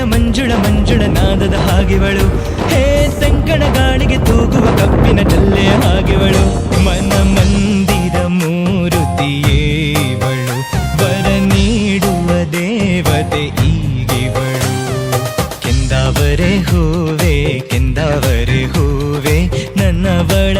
ಮಂಜುಳ ಮಂಜುಳ ನಾದದ ಹಾಗೆವಳು. ಹೇ ಸಂಕಣ ಗಾಳಿಗೆ ತೂಗುವ ಕಪ್ಪಿನ ಜಲ್ಲೆಯ ಹಾಗೆವಳು. ಮನ ಮಂದಿರ ಮೂರುತಿಯೇವಳು, ವರ ನೀಡುವ ದೇವತೆ ಈಗಿವಳು. ಕೆಂದಾವರೆ ಹೂವೆ ಕೆಂದಾವರೆ ಹೂವೆ, ನನ್ನವಳ